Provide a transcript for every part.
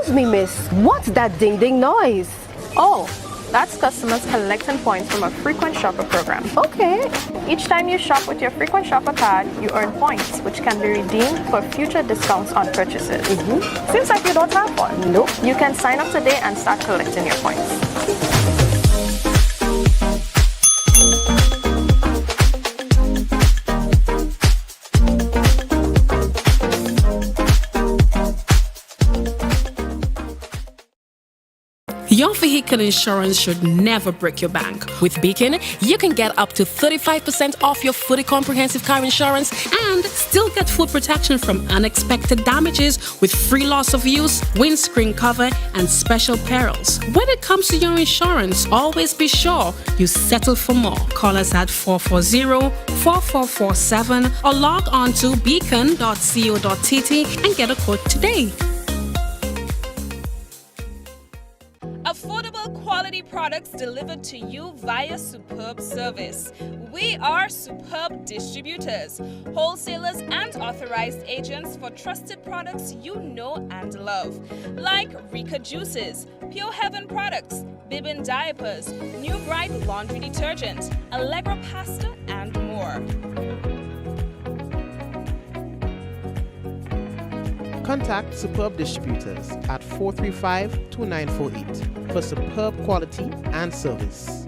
Excuse me, miss. What's that ding-ding noise? Oh, that's customers collecting points from a frequent shopper program. Okay. Each time you shop with your frequent shopper card, you earn points, which can be redeemed for future discounts on purchases. Seems like you don't have one. Nope. You can sign up today and start collecting your points. Your vehicle insurance should never break your bank. With Beacon, you can get up to 35% off your fully comprehensive car insurance and still get full protection from unexpected damages with free loss of use, windscreen cover, and special perils. When it comes to your insurance, always be sure you settle for more. Call us at 440-4447 or log on to beacon.co.tt and get a quote today. Affordable quality products delivered to you via superb service. We are Superb Distributors, wholesalers and authorized agents for trusted products you know and love, like Rika Juices, Pure Heaven products, Bibbin diapers, New Bright laundry detergent, Allegra pasta, and more. Contact Superb Distributors at 435-2948 for superb quality and service.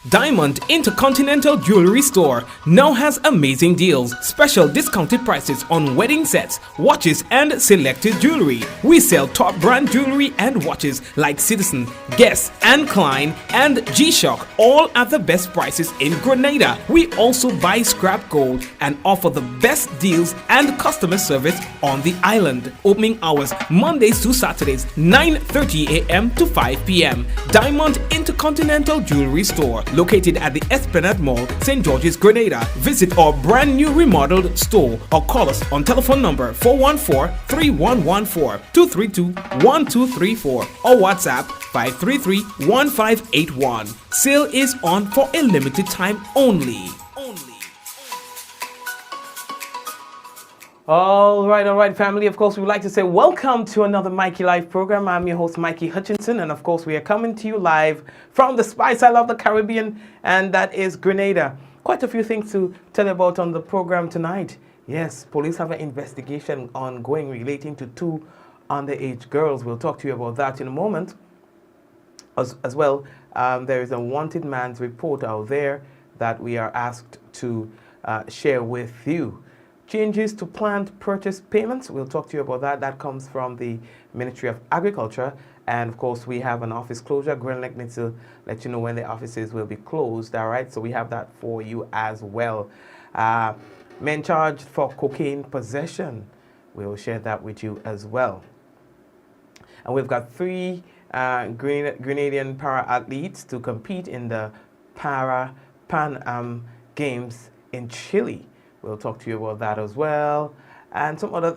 Diamond Intercontinental Jewelry Store now has amazing deals, special discounted prices on wedding sets, watches and selected jewelry. We sell top brand jewelry and watches like Citizen, Guess and Klein and G-Shock, all at the best prices in Grenada. We also buy scrap gold and offer the best deals and customer service on the island. Opening hours Mondays to Saturdays 9:30 a.m. to 5 p.m. Diamond Intercontinental Jewelry Store, located at the Esplanade Mall, St. George's, Grenada. Visit our brand new remodeled store or call us on telephone number 414-3114, 232-1234 or WhatsApp 533-1581. Sale is on for a limited time only. All right, family. Of course, we would like to say welcome to another Mikey Live program. I'm your host, Mikey Hutchinson, and of course, we are coming to you live from the Spice Isle of the Caribbean, and that is Grenada. Quite a few things to tell you about on the program tonight. Yes, police have an investigation ongoing relating to two underage girls. We'll talk to you about that in a moment. As well, there is a wanted man's report out there that we are asked to share with you. Changes to planned purchase payments. We'll talk to you about that. That comes from the Ministry of Agriculture. And of course, we have an office closure. Grenlec needs to let you know when the offices will be closed. All right. So we have that for you as well. Men charged for cocaine possession. We'll share that with you as well. And we've got three Grenadian para athletes to compete in the Pan Am Games in Chile. We'll talk to you about that as well. And some other,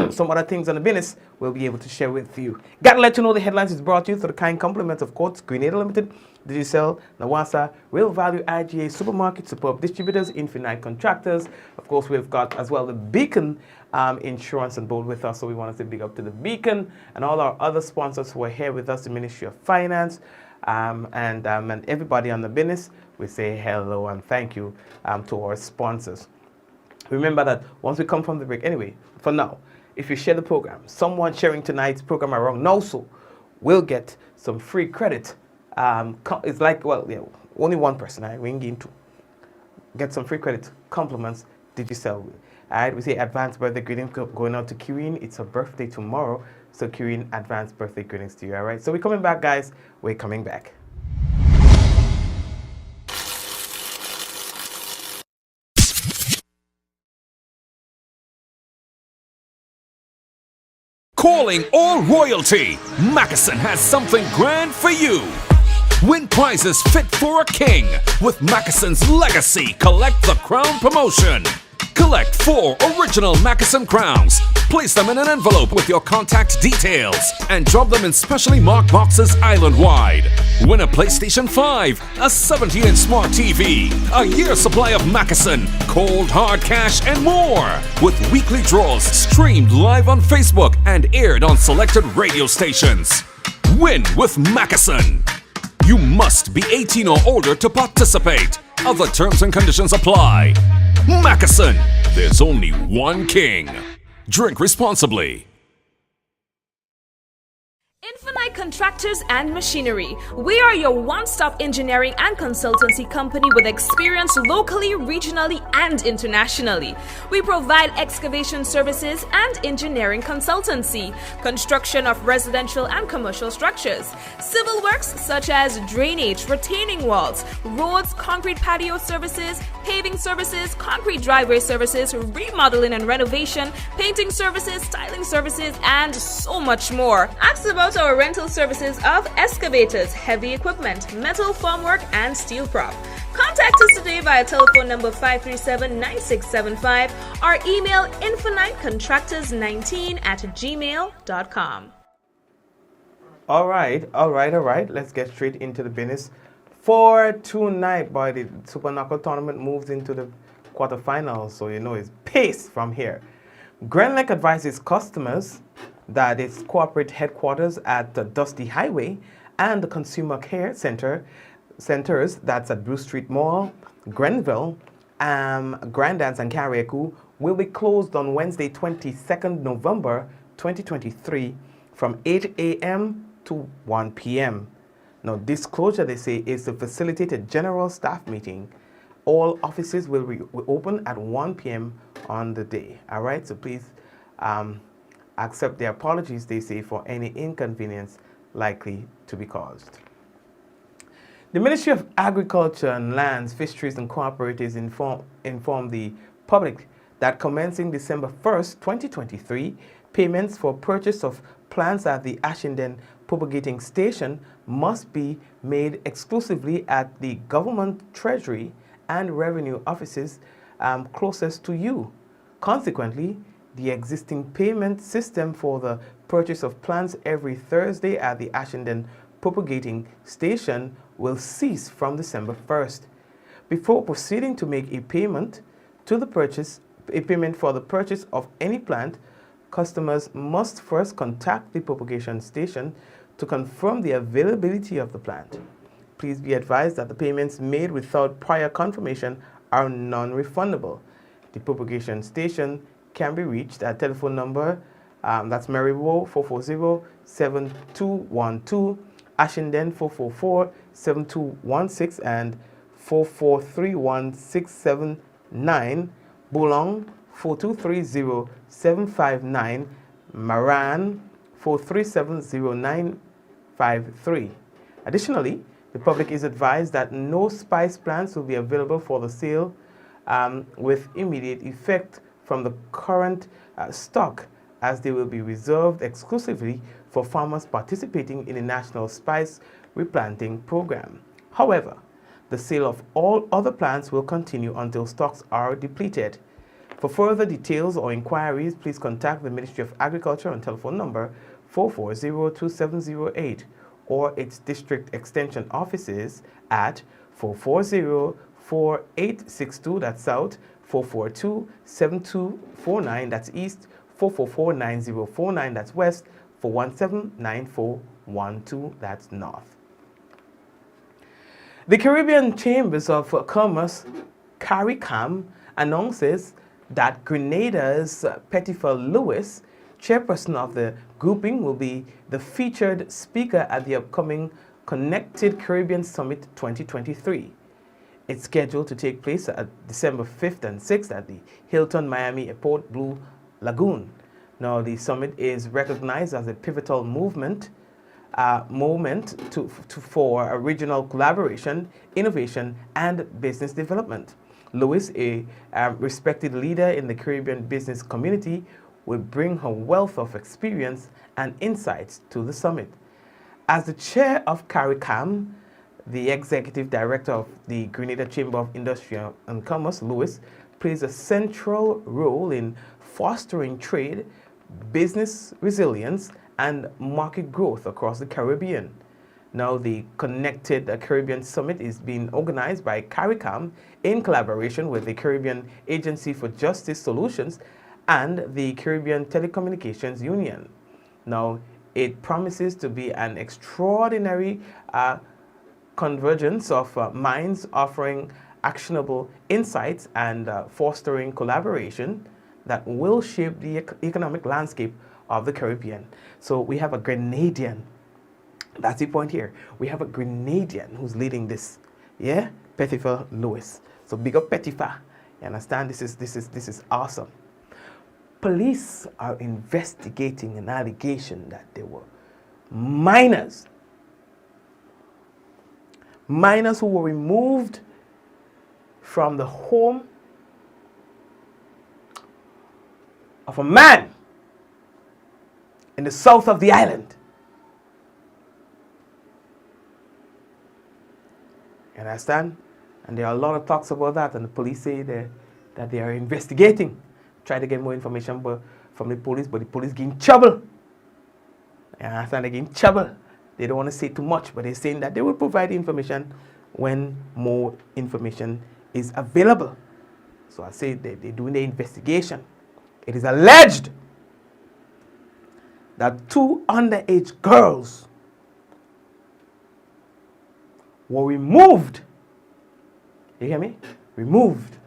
some other things on the business we'll be able to share with you. Got to let you know the headlines is brought to you through the kind compliments of Courts, Grenada Limited, Digicel, Nawasa, Real Value IGA Supermarket, Superb Distributors, Infinite Contractors. Of course, we've got as well the Beacon Insurance on board with us. So we want to say big up to the Beacon and all our other sponsors who are here with us, the Ministry of Finance, and everybody on the business. We say hello and thank you to our sponsors. Remember that once we come from the break, anyway, for now, if you share the program, someone sharing tonight's program around now, so will get some free credit. It's like, well, yeah, only one person, we ain't getting two. Get some free credit, compliments, Digicel. All right, we say advanced birthday greetings going out to Kireen. It's her birthday tomorrow, so Kireen, advanced birthday greetings to you. All right, so we're coming back, guys. We're coming back. Calling all royalty, Mackeson has something grand for you. Win prizes fit for a king with Mackeson's Legacy Collect the Crown promotion. Collect 4 original Macassan crowns. Place them in an envelope with your contact details and drop them in specially marked boxes island-wide. Win a PlayStation 5, a 70-inch smart TV, a year's supply of Macassan, cold hard cash, and more. With weekly draws streamed live on Facebook and aired on selected radio stations. Win with Macassan. You must be 18 or older to participate. Other terms and conditions apply. Macassan, there's only one king. Drink responsibly. Infinite Contractors and Machinery. We are your one-stop engineering and consultancy company with experience locally, regionally, and internationally. We provide excavation services and engineering consultancy, construction of residential and commercial structures, civil works such as drainage, retaining walls, roads, concrete patio services, paving services, concrete driveway services, remodeling and renovation, painting services, styling services, and so much more. Ask about our rental services of excavators, heavy equipment, metal formwork, and steel prop. Contact us today via telephone number 537-9675 or email infinitecontractors19@gmail.com. All right. Let's get straight into the business. For tonight, boy, the Super Knuckle tournament moves into the quarterfinals, so you know it's pace from here. Grenlec advises customers that its corporate headquarters at the Dusty Highway and the Consumer Care centers that's at Blue Street Mall, Grenville, Grandance, and Carriacou will be closed on Wednesday, 22nd November 2023 from 8 a.m. to 1 p.m. Now, this closure, they say, is to facilitate a general staff meeting. All offices will open at 1 p.m. on the day. All right, so please accept their apologies, they say, for any inconvenience likely to be caused. The Ministry of Agriculture and Lands, Fisheries and Cooperatives informed the public that commencing December 1st, 2023, payments for purchase of plants at the Ashinden propagating station must be made exclusively at the government treasury and revenue offices closest to you. Consequently, the existing payment system for the purchase of plants every Thursday at the Ashinden propagating station will cease from December 1st. Before proceeding to make a payment for the purchase of any plant, customers must first contact the propagation station to confirm the availability of the plant. Please be advised that the payments made without prior confirmation are non-refundable. The propagation station can be reached at telephone number that's Marywo 440-7212, Ashinden 444-7216 and 4431679, Bulong 4230759, Maran 4370953. Additionally, the public is advised that no spice plants will be available for the sale with immediate effect from the current stock, as they will be reserved exclusively for farmers participating in the National Spice Replanting Program. However, the sale of all other plants will continue until stocks are depleted. For further details or inquiries, please contact the Ministry of Agriculture on telephone number 440-2708 or its district extension offices at 440-4862, that's south, 442-7249, that's east, 444-9049, that's west, 417-9412, that's north. The Caribbean Chambers of Commerce, CARICOM, announces that Grenada's Pettifer Lewis, chairperson of the grouping, will be the featured speaker at the upcoming Connected Caribbean Summit 2023. It's scheduled to take place at December 5th and 6th at the Hilton Miami Airport Blue Lagoon. Now, the summit is recognized as a pivotal moment for regional collaboration, innovation, and business development. Lewis, a respected leader in the Caribbean business community, will bring her wealth of experience and insights to the summit. As the chair of CARICOM, the executive director of the Grenada Chamber of Industry and Commerce, Lewis, plays a central role in fostering trade, business resilience, and market growth across the Caribbean. Now, the Connected Caribbean Summit is being organized by CARICOM in collaboration with the Caribbean Agency for Justice Solutions and the Caribbean Telecommunications Union. Now, it promises to be an extraordinary convergence of minds, offering actionable insights and fostering collaboration that will shape the economic landscape of the Caribbean. So we have a Grenadian. That's the point here. We have a Grenadian who's leading this. Yeah? Petifa Lewis. So big up Petifa. You understand? This is awesome. Police are investigating an allegation that there were minors who were removed from the home of a man in the south of the island. You understand? And there are a lot of talks about that, and the police say that they are investigating, try to get more information from the police, but the police get in trouble. You understand? They get in trouble. They don't want to say too much, but they're saying that they will provide information when more information is available. So I say they're doing the investigation. It is alleged that 2 underage girls were removed. You hear me? Removed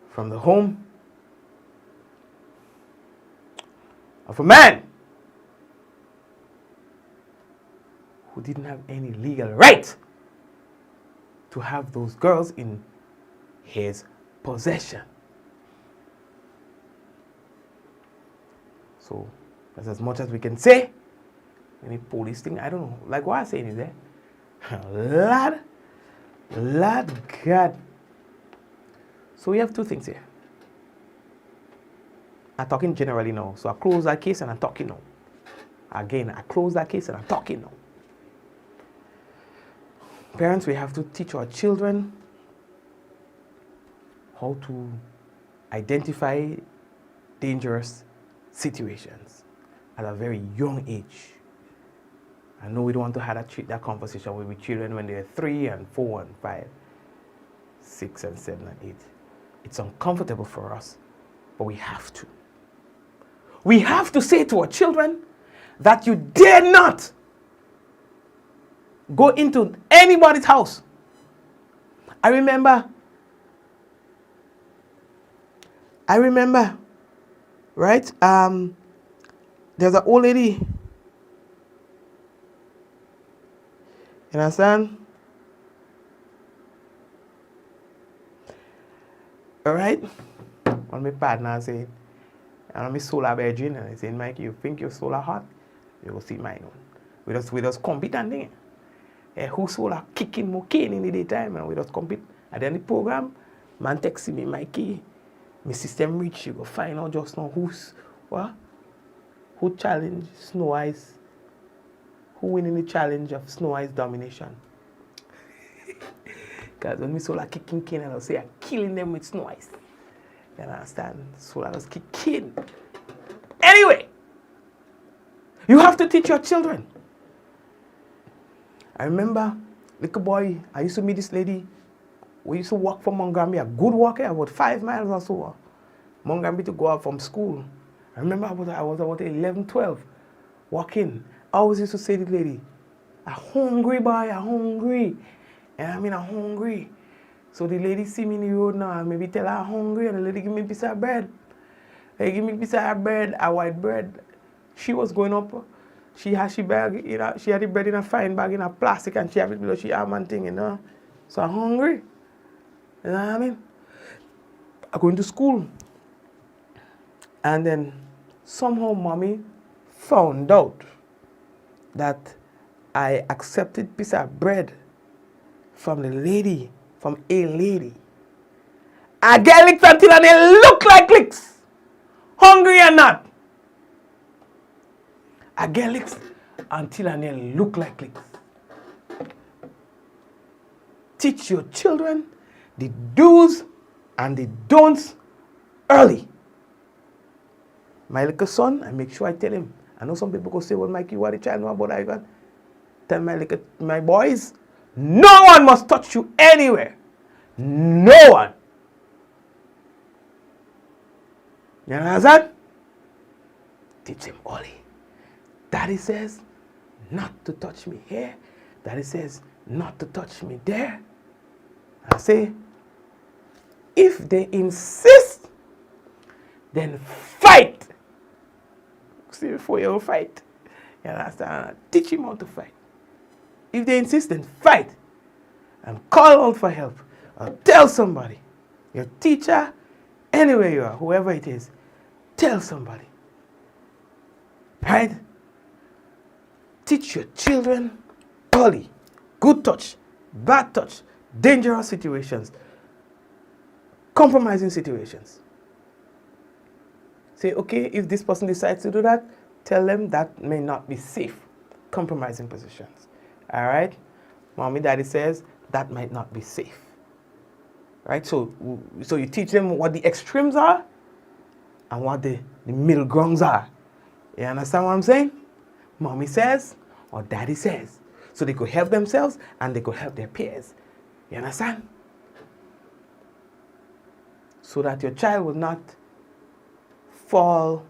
from the home of a man who didn't have any legal right to have those girls in his possession. So that's as much as we can say. Any police thing, I don't know. Like what I'm saying is there. Lord God. So we have 2 things here. I'm talking generally now. So I close that case and I'm talking now. Again, I close that case and I'm talking now. Parents, we have to teach our children how to identify dangerous situations at a very young age. I know we don't want to have that conversation with children when they're 3 and 4 and 5, 6 and 7 and 8. It's uncomfortable for us, but we have to. We have to say to our children that you dare not go into anybody's house. I remember, right? There's an old lady. You understand? All right? One of my partners said, and I'm solar virgin, and I said, Mikey, you think you're solar hot? You will see mine one. We just compete and thing. Who solar kicking more cane in the daytime, and we just compete. At the end of the program, man texting me, Mikey, my system reach, you go find out just now who challenge Snow Ice. Who winning the challenge of Snow Ice domination? Because when we solar kicking cane, I'll say I'm killing them with Snow Ice. You understand? Solar just kick cane. Anyway, you have to teach your children. I remember, little boy, I used to meet this lady. We used to walk from Montgomery, a good walk, about 5 miles or so. Montgomery to go out from school. I remember I was about 11, 12, walking. I always used to say to the lady, I'm hungry, boy, I'm hungry. And I mean, I'm hungry. So the lady see me in the road now, and maybe tell her I'm hungry, and the lady give me a piece of bread. They give me a piece of bread, a white bread. She was going up. She had she bag, she had the bread in a fine bag in a plastic, and she had it below she arm and thing, So I'm hungry. You know what I mean? I'm going to school. And then somehow mommy found out that I accepted piece of bread from a lady. I get licked until they look like licks. Hungry or not. I get licked until they look like licks. Teach your children the do's and the don'ts early. My little son, I make sure I tell him. I know some people go say, well, Mikey, what the child know about that? Tell my boys, no one must touch you anywhere. No one. You understand? Teach him early. Daddy says not to touch me here. Daddy says not to touch me there. I say, if they insist, then fight. See, 4-year-old fight. You understand? Teach him how to fight. If they insist, then fight. And call out for help. Or tell somebody. Your teacher, anywhere you are, whoever it is, tell somebody. Right? Teach your children early. Good touch, bad touch, dangerous situations, compromising situations. Say, okay, if this person decides to do that, tell them that may not be safe. Compromising positions. All right? Mommy, daddy says that might not be safe. Right? So you teach them what the extremes are and what the middle grounds are. You understand what I'm saying? Mommy says or daddy says. So they could help themselves and they could help their peers. You understand? So that your child will not fall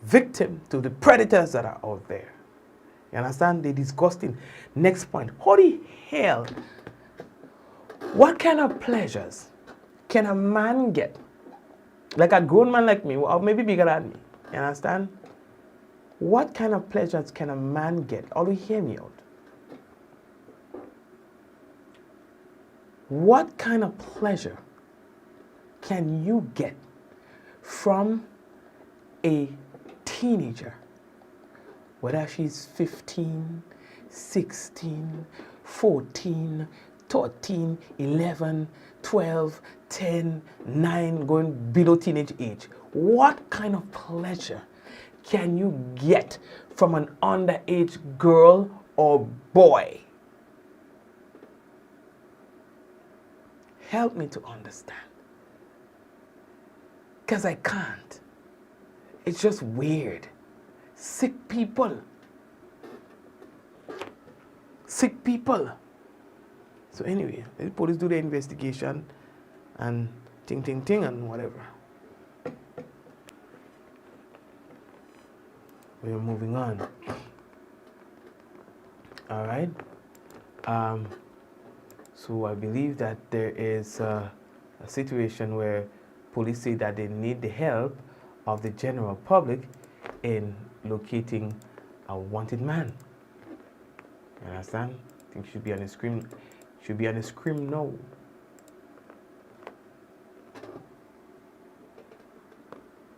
victim to the predators that are out there. You understand? They're disgusting. Next point. How the hell, what kind of pleasures can a man get? Like a grown man like me, or maybe bigger than me. You understand? What kind of pleasures can a man get? Always hear me out. What kind of pleasure can you get from a teenager? Whether she's 15, 16, 14, 13, 11, 12, 10, 9, going below teenage age. What kind of pleasure can you get from an underage girl or boy? Help me to understand. Because I can't. It's just weird. Sick people. Sick people. So anyway, the police do the investigation and ting and whatever. We're moving on. All right. So I believe that there is a situation where police say that they need the help of the general public in locating a wanted man. You understand? I think should be on the screen. Should be on the screen now.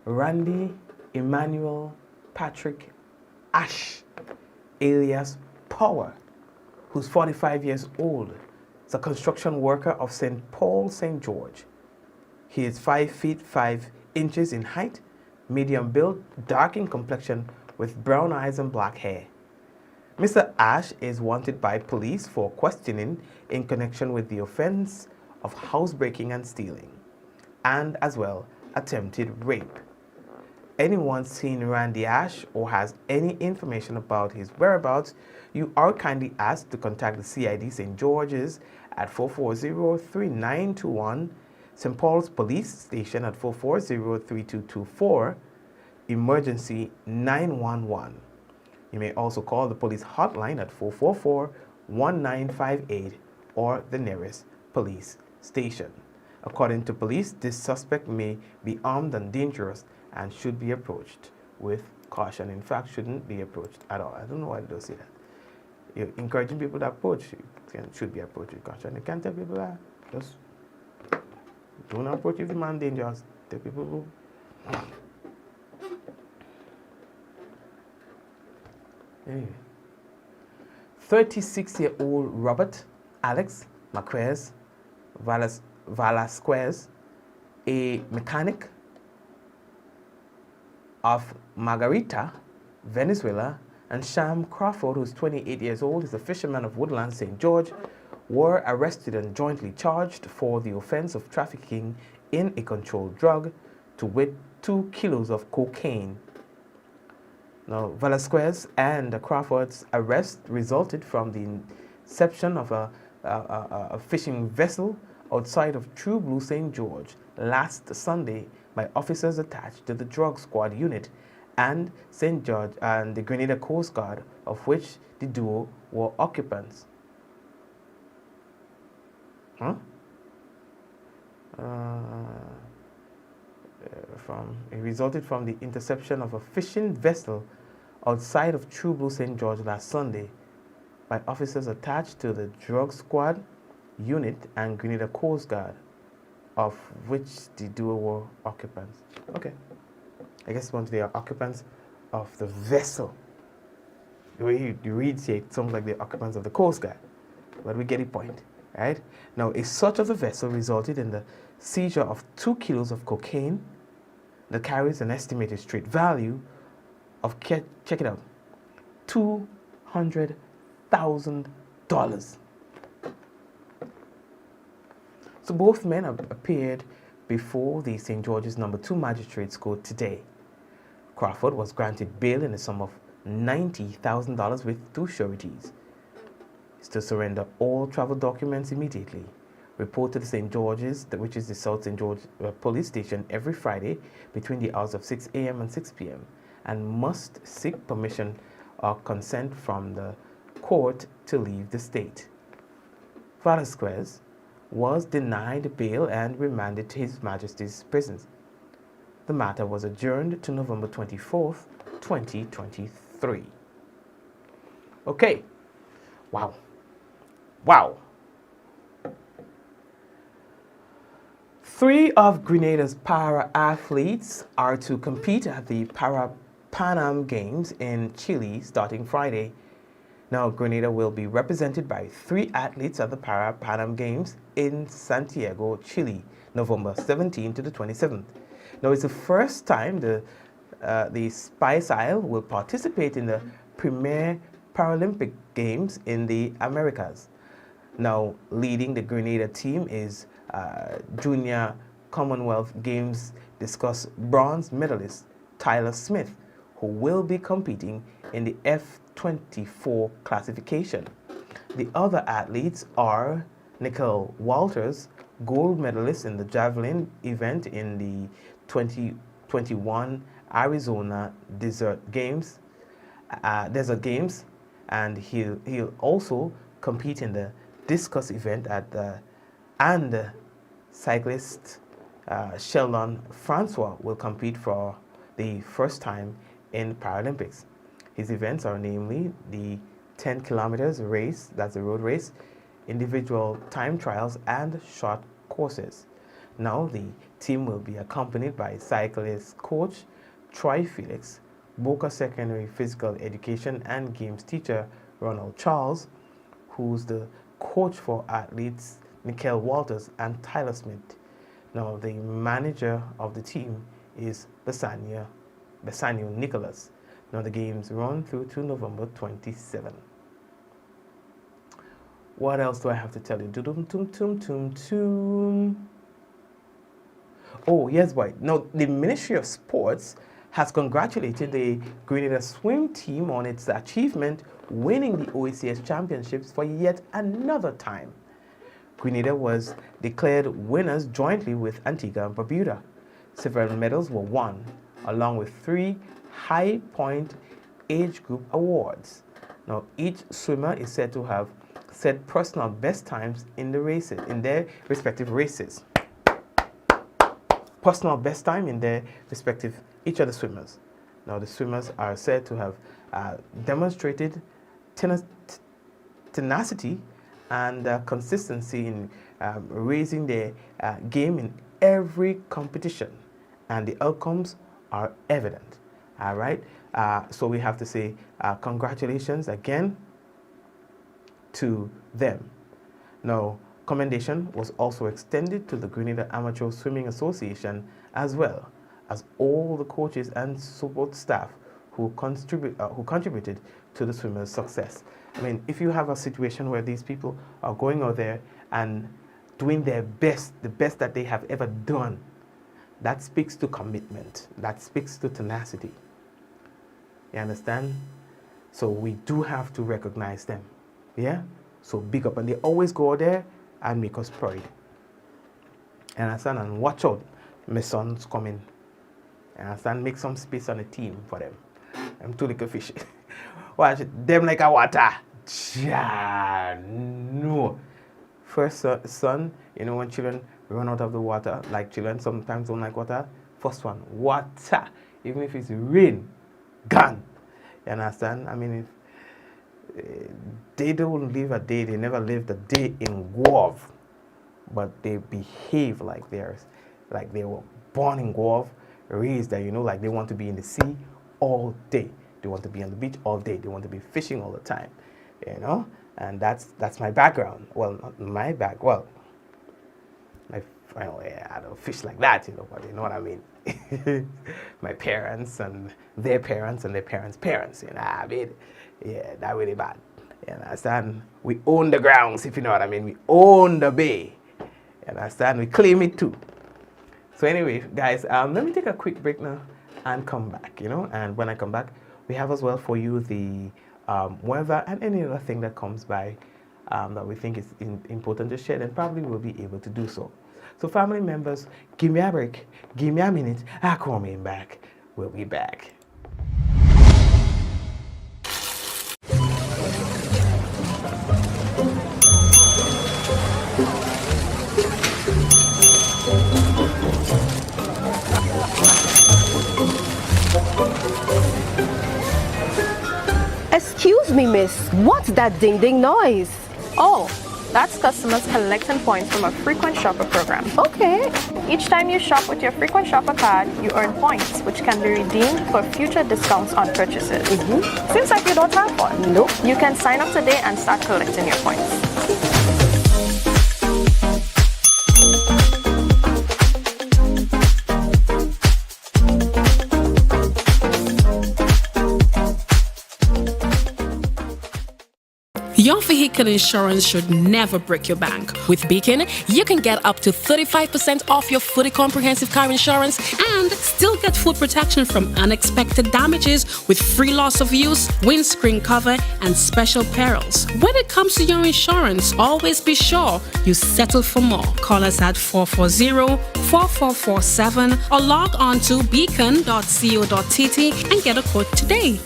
Randy Emmanuel Patrick Ash, alias Power, who's 45 years old, is a construction worker of St. Paul, St. George. He is 5 feet 5 inches in height, medium build, dark in complexion, with brown eyes and black hair. Mr. Ash is wanted by police for questioning in connection with the offense of housebreaking and stealing, and as well attempted rape. Anyone seen Randy Ash or has any information about his whereabouts, you are kindly asked to contact the CID St. George's at 440-3921, St. Paul's Police Station at 440-3224, Emergency 911. You may also call the police hotline at 444-1958 or the nearest police station. According to police, this suspect may be armed and dangerous and should be approached with caution. In fact, shouldn't be approached at all. I don't know why they don't say that. You're encouraging people to approach, should be approached with caution. You can't tell people that. Just don't approach if the man dangerous. Tell people who. Anyway, 36-year-old Robert Alex Marquez Velasquez, a mechanic of Margarita, Venezuela, and Sham Crawford, who's 28 years old, is a fisherman of Woodland, St. George, were arrested and jointly charged for the offense of trafficking in a controlled drug, to wit 2 kilos of cocaine. Now, Velasquez and Crawford's arrest resulted from the inception of a fishing vessel outside of True Blue St. George last Sunday by officers attached to the drug squad unit and St. George and the Grenada Coast Guard, of which the duo were occupants. It resulted from the interception of a fishing vessel outside of True Blue St. George last Sunday by officers attached to the drug squad unit and Grenada Coast Guard, of which the duo were occupants. Okay. I guess once they are occupants of the vessel. The way you read it sounds like the occupants of the Coast Guard. But we get the point, right? Now, a search of the vessel resulted in the seizure of 2 kilos of cocaine that carries an estimated street value of, check it out, $200,000. So both men have appeared before the St. George's No. 2 Magistrates Court today. Crawford was granted bail in the sum of $90,000 with 2 sureties. Is to surrender all travel documents immediately. Report to the St. George's, which is the South St. George Police Station, every Friday between the hours of 6 a.m. and 6 p.m. and must seek permission or consent from the court to leave the state. Velasquez was denied bail and remanded to His Majesty's prisons. The matter was adjourned to November 24th, 2023. Okay. Wow. Wow. 3 of Grenada's para-athletes are to compete at the Pan Am Games in Chile starting Friday. Now, Grenada will be represented by 3 athletes at the Pan Am Games in Santiago, Chile, November 17th to the 27th. Now, it's the first time the Spice Isle will participate in the premier Paralympic Games in the Americas. Now, leading the Grenada team is Junior Commonwealth Games discus bronze medalist Tyler Smith, who will be competing in the F24 classification. The other athletes are Nicole Walters, gold medalist in the javelin event in the 2021 Arizona Desert Games, and he'll also compete in the discus event at and cyclist Sheldon Francois will compete for the first time in Paralympics. His events are namely the 10 kilometers race, that's a road race, individual time trials, and short courses. Now the team will be accompanied by cyclist coach Troy Felix, Boca Secondary Physical Education and Games teacher Ronald Charles, who's the coach for athletes Nicole Walters and Tyler Smith. Now the manager of the team is Bassanio Nicholas. Now the games run through to November 27. What else do I have to tell you? Oh, yes, boy. Now the Ministry of Sports has congratulated the Grenada swim team on its achievement winning the OACS championships for yet another time. Grenada was declared winners jointly with Antigua and Barbuda. Several medals were won, along with 3 high point age group awards. Now, each swimmer is said to have set personal best times in their respective races. Personal best time in their respective, each of the swimmers. Now, the swimmers are said to have demonstrated tenacity and consistency in raising their game in every competition, and the outcomes are evident. All right, so we have to say congratulations again to them. Now, commendation was also extended to the Grenada Amateur Swimming Association, as well as all the coaches and support staff who contributed to the swimmers' success. I mean, if you have a situation where these people are going out there and doing their best, the best that they have ever done, that speaks to commitment. That speaks to tenacity. You understand? So we do have to recognize them. Yeah? So big up. And they always go out there and make us proud. You understand? And watch out. My son's coming. You understand? Make some space on the team for them. I'm too little fish. Watch them like a water. Ja, no. First son, you know when children run out of the water, like children sometimes don't like water. First one, water. Even if it's rain, gone. You understand? I mean, if they don't live a day, they never lived a day in Guave, but they behave like they were born in Guave, raised there, you know, like they want to be in the sea all day. They want to be on the beach all day. They want to be fishing all the time, you know? And that's my background. Well, not my back. Well, I don't fish like that, you know, but you know what I mean. My parents and their parents and their parents' parents, you know, I mean, yeah, that really bad. You understand? We own the grounds, if you know what I mean. We own the bay. You understand? We claim it too. So anyway, guys, let me take a quick break now and come back, you know. And when I come back, we have as well for you the weather and any other thing that comes by that we think is important to share, and probably we'll be able to do so. So family members, give me a break, give me a minute, I'll come in back. We'll be back. Excuse me, miss. What's that ding-ding noise? Oh, that's customers collecting points from a frequent shopper program. Okay. Each time you shop with your frequent shopper card, you earn points, which can be redeemed for future discounts on purchases. Seems like you don't have one. Nope. You can sign up today and start collecting your points. Your vehicle insurance should never break your bank. With Beacon, you can get up to 35% off your fully comprehensive car insurance and still get full protection from unexpected damages with free loss of use, windscreen cover, and special perils. When it comes to your insurance, always be sure you settle for more. Call us at 440-4447 or log on to beacon.co.tt and get a quote today.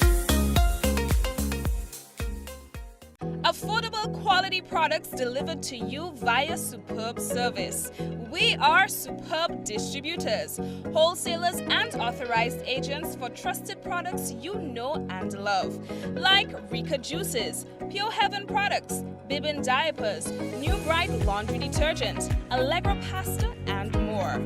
Affordable quality products delivered to you via Superb Service. We are Superb Distributors, wholesalers and authorized agents for trusted products you know and love, like Rika Juices, Pure Heaven products, Bibbin diapers, New Bright laundry detergent, Allegra pasta, and more.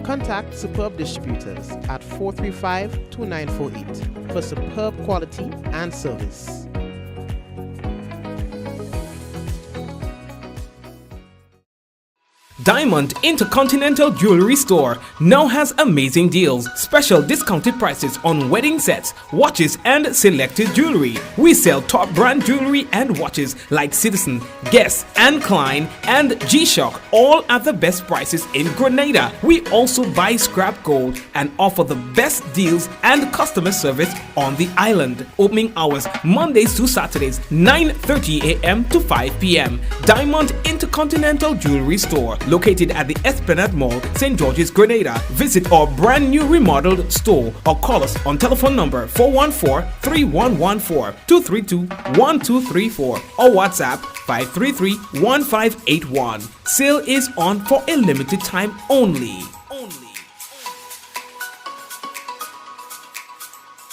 Contact Superb Distributors at 435-2948 for superb quality and service. Diamond Intercontinental Jewelry Store now has amazing deals, special discounted prices on wedding sets, watches, and selected jewelry. We sell top brand jewelry and watches like Citizen, Guess, and Klein, and G-Shock, all at the best prices in Grenada. We also buy scrap gold and offer the best deals and customer service on the island. Opening hours Mondays to Saturdays, 9:30 a.m. to 5 p.m. Diamond Intercontinental Jewelry Store, located at the Esplanade Mall, St. George's, Grenada. Visit our brand new remodeled store or call us on telephone number 414-3114, 232-1234 or WhatsApp 533-1581. Sale is on for a limited time only.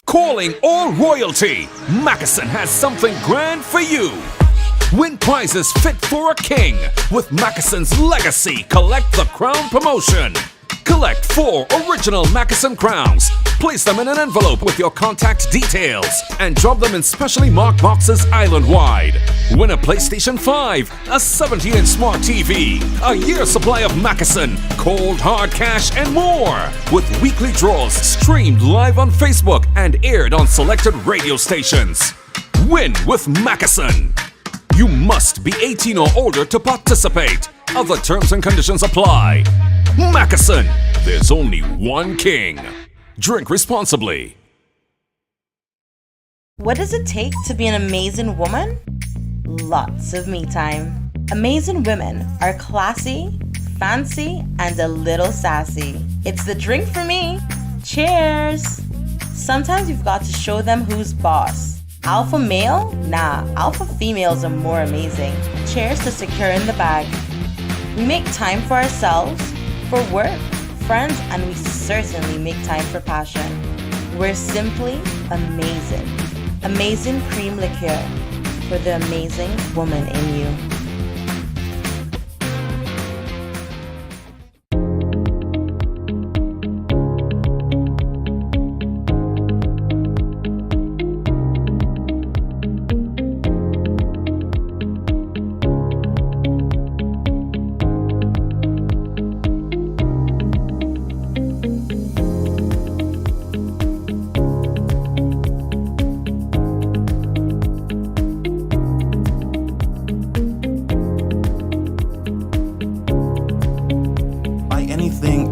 Calling all royalty, Mackeson has something grand for you. Win prizes fit for a king with Mackeson's Legacy Collect the Crown promotion. Collect 4 original Mackeson crowns. Place them in an envelope with your contact details and drop them in specially marked boxes island-wide. Win a PlayStation 5, a 70-inch smart TV, a year's supply of Mackeson, cold hard cash, and more. With weekly draws streamed live on Facebook and aired on selected radio stations. Win with Mackeson. You must be 18 or older to participate. Other terms and conditions apply. Mackeson, there's only one king. Drink responsibly. What does it take to be an amazing woman? Lots of me time. Amazing women are classy, fancy, and a little sassy. It's the drink for me. Cheers! Sometimes you've got to show them who's boss. Alpha male? Nah, alpha females are more amazing. Cheers to securing the bag. We make time for ourselves, for work, friends, and we certainly make time for passion. We're simply amazing. Amazing cream liqueur for the amazing woman in you.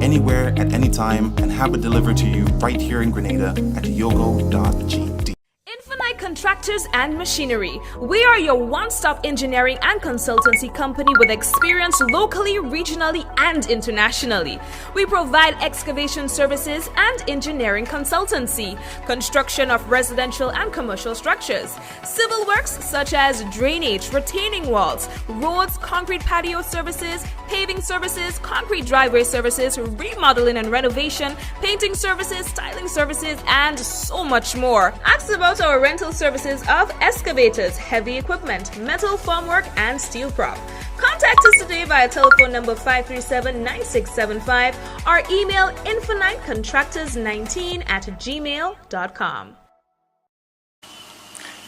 Anywhere at any time and have it delivered to you right here in Grenada at yogo.gd. Infinite Contractors and Machinery. We are your one-stop engineering and consultancy company with experience locally, regionally, and internationally. We provide excavation services and engineering consultancy, construction of residential and commercial structures, civil works such as drainage, retaining walls, roads, concrete patio services, paving services, concrete driveway services, remodeling and renovation, painting services, styling services, and so much more. Ask about our rental services of excavators, heavy equipment, metal formwork, and steel prop. Contact us today via telephone number 537-9675 or email infinitecontractors19@gmail.com.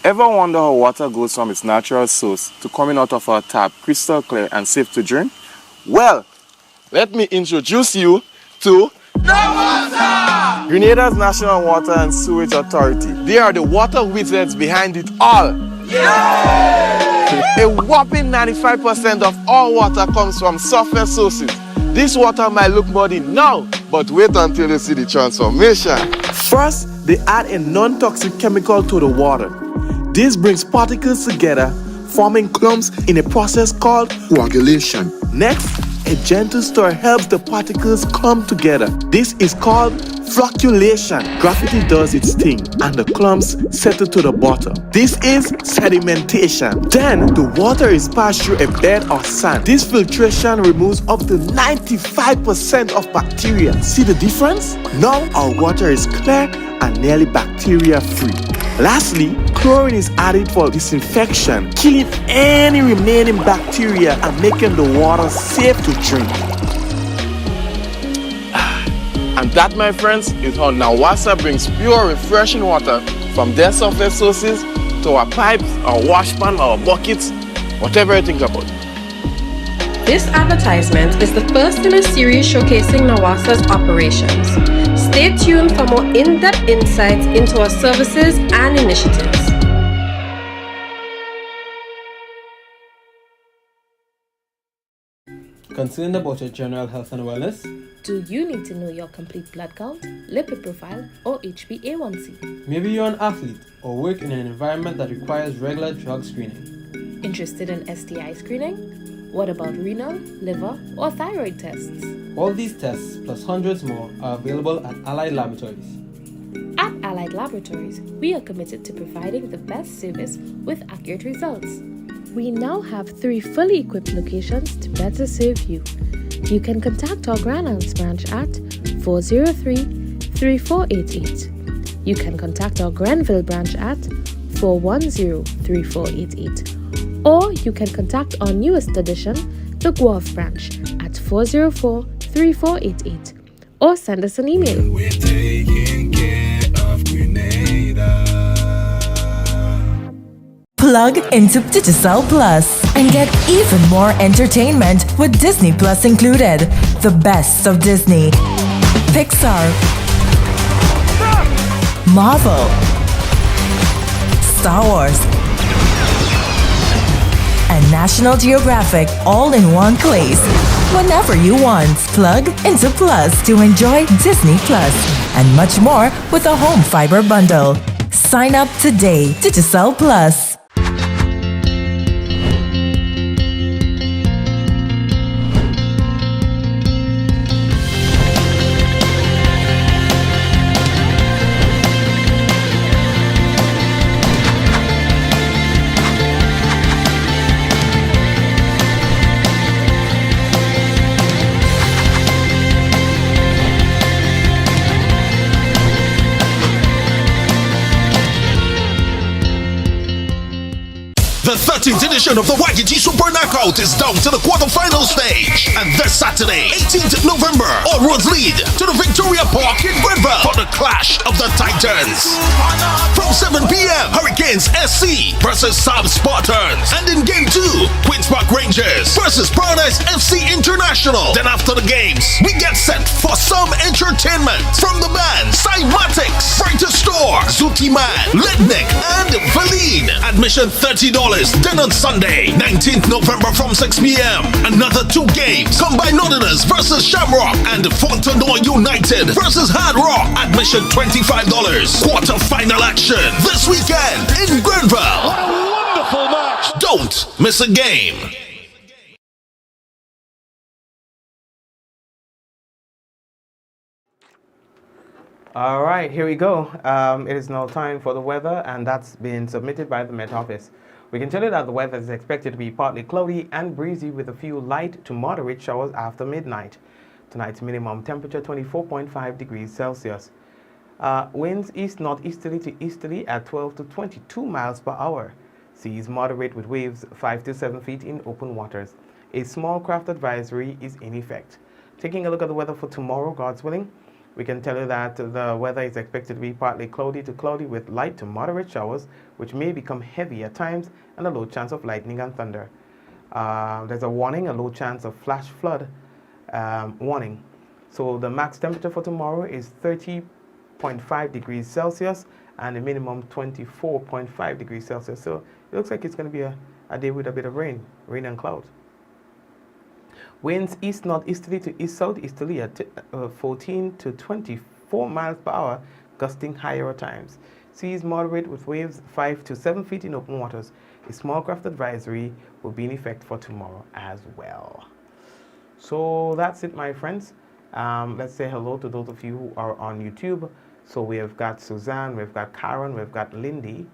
Ever wonder how water goes from its natural source to coming out of our tap crystal clear and safe to drink? Well, let me introduce you to Grenada's National Water and Sewage Authority. They are the water wizards behind it all. A whopping 95% of all water comes from surface sources. This water might look muddy now, but wait until you see the transformation. First, they add a non-toxic chemical to the water. This brings particles together, forming clumps in a process called coagulation. Next, a gentle stir helps the particles come together. This is called flocculation. Gravity does its thing and the clumps settle to the bottom. This is sedimentation. Then the water is passed through a bed of sand. This filtration removes up to 95% of bacteria. See the difference? Now our water is clear and nearly bacteria free. Lastly, chlorine is added for disinfection, killing any remaining bacteria and making the water safe to drink. And that, my friends, is how Nawasa brings pure, refreshing water from their surface sources to our pipes, our washpan, our buckets, whatever you think about. This advertisement is the first in a series showcasing Nawasa's operations. Stay tuned for more in-depth insights into our services and initiatives. Concerned about your general health and wellness? Do you need to know your complete blood count, lipid profile, or HbA1c? Maybe you're an athlete or work in an environment that requires regular drug screening. Interested in STI screening? What about renal, liver, or thyroid tests? All these tests, plus hundreds more, are available at Allied Laboratories. At Allied Laboratories, we are committed to providing the best service with accurate results. We now have 3 fully equipped locations to better serve you. You can contact our Grand Anse branch at 403-3488. You can contact our Grenville branch at 410-3488. Or you can contact our newest addition, the Guelph branch, at 404-3488. or send us an email. Plug into Digicel Plus and get even more entertainment with Disney Plus included. The best of Disney, Pixar, Marvel, Star Wars, and National Geographic all in one place. Whenever you want, plug into Plus to enjoy Disney Plus and much more with a home fiber bundle. Sign up today. Digicel Plus. The 13th edition of the YGG Super Knockout is down to the quarterfinal stage. And this Saturday, 18th November, all roads lead to the Victoria Park in Grenville for the Clash of the Titans. From 7 p.m., Hurricanes SC versus Saab Spartans. And in Game 2, Queen's Park Rangers versus Paradise FC International. Then after the games, we get set for some entertainment from the band Cymatics, Brighter Store, Zuki Man, Lednick, and Valine. Admission $30. Then on Sunday, 19th November from 6 p.m., another 2 games. Combined Northerners versus Shamrock and Fontenoy United versus Hard Rock. Admission $25. Quarter-final action this weekend in Grenville. What a wonderful match. Don't miss a game. All right, here we go. It is now time for the weather, and that's been submitted by the Met Office. We can tell you that the weather is expected to be partly cloudy and breezy with a few light to moderate showers after midnight. Tonight's minimum temperature 24.5 degrees Celsius. Winds east-northeasterly to easterly at 12 to 22 miles per hour. Seas moderate with waves 5 to 7 feet in open waters. A small craft advisory is in effect. Taking a look at the weather for tomorrow, God's willing, we can tell you that the weather is expected to be partly cloudy to cloudy with light to moderate showers, which may become heavy at times, and a low chance of lightning and thunder. There's a warning, a low chance of flash flood warning. So the max temperature for tomorrow is 30.5 degrees Celsius and a minimum 24.5 degrees Celsius. So it looks like it's going to be a day with a bit of rain and cloud. Winds east-northeasterly to east-southeasterly at 14 to 24 miles per hour, gusting higher at times. Seas moderate with waves 5 to 7 feet in open waters. A small craft advisory will be in effect for tomorrow as well. So that's it, my friends. Let's say hello to those of you who are on YouTube. So we have got Suzanne, we've got Karen, we've got Lindy,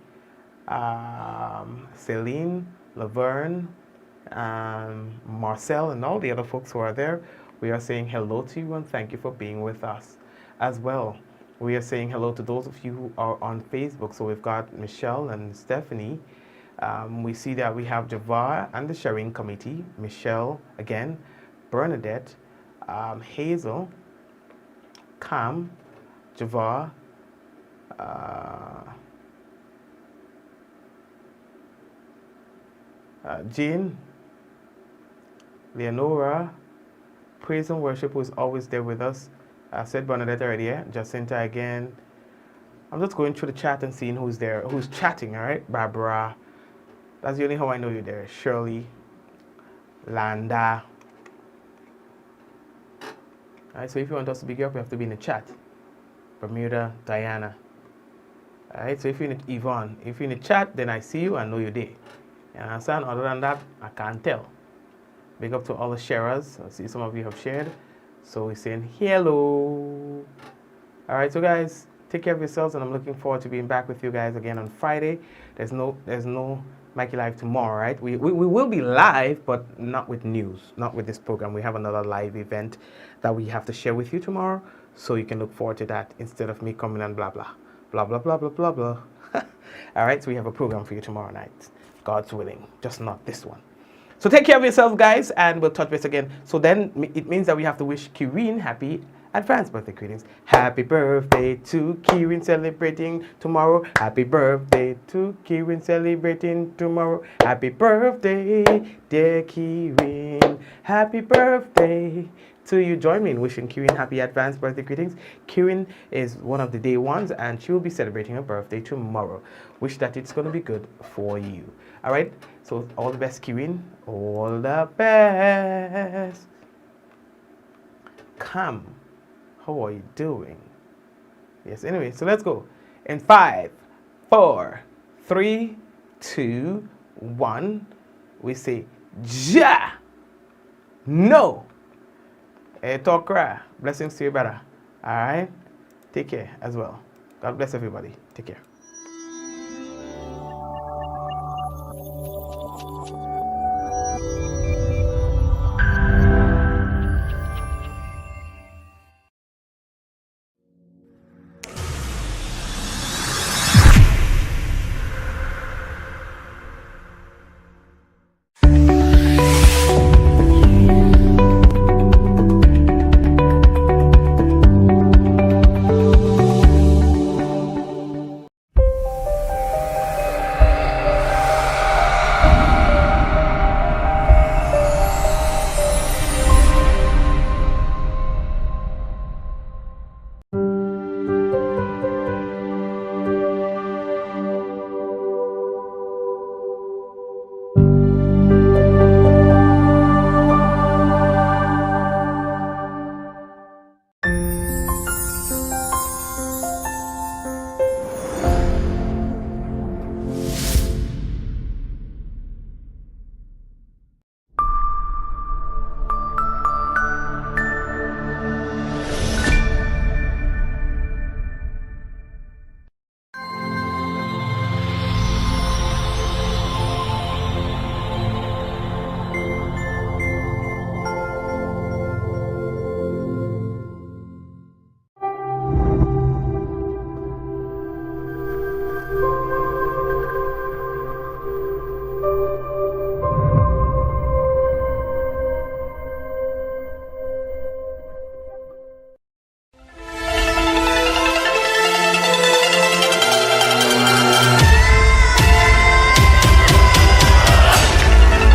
Celine, Laverne, Marcel, and all the other folks who are there. We are saying hello to you and thank you for being with us as well. We are saying hello to those of you who are on Facebook. So we've got Michelle and Stephanie. We see that we have Javar and the sharing committee. Michelle again, Bernadette, Hazel, Cam, Javar, Jean, Leonora, Praise and Worship, who is always there with us. I said Bernadette already, Jacinta again. I'm just going through the chat and seeing who's there, who's chatting, all right? Barbara, that's the only how I know you're there. Shirley, Landa. All right, so if you want us to big up, you have to be in the chat. Bermuda, Diana. All right, so if you're in the, Yvonne, if you're in the chat, then I see you and know you're there. You understand? Other than that, I can't tell. Big up to all the sharers. I see some of you have shared. So we're saying hello. All right, so guys, take care of yourselves, and I'm looking forward to being back with you guys again on Friday. There's no Mikey Live tomorrow, right? We will be live, but not with news, not with this program. We have another live event that we have to share with you tomorrow, so you can look forward to that instead of me coming and blah, blah, blah, blah, blah, blah, blah, blah. All right, so we have a program for you tomorrow night. God's willing, just not this one. So take care of yourselves, guys, and we'll touch base again. So then it means that we have to wish Kireen happy Advance birthday greetings. Happy birthday to Kieran, celebrating tomorrow. Happy birthday to Kieran, celebrating tomorrow. Happy birthday, dear Kieran. Happy birthday to you. Join me in wishing Kieran happy advance birthday greetings. Kieran is one of the day ones and she will be celebrating her birthday tomorrow. Wish that it's going to be good for you. All right. So all the best, Kieran. All the best. Come. How are you doing? Yes, anyway, so let's go. In 5, 4, 3, 2, 1, we say, Ja! No! Talk cry. Blessings to you, brother. All right? Take care as well. God bless everybody. Take care.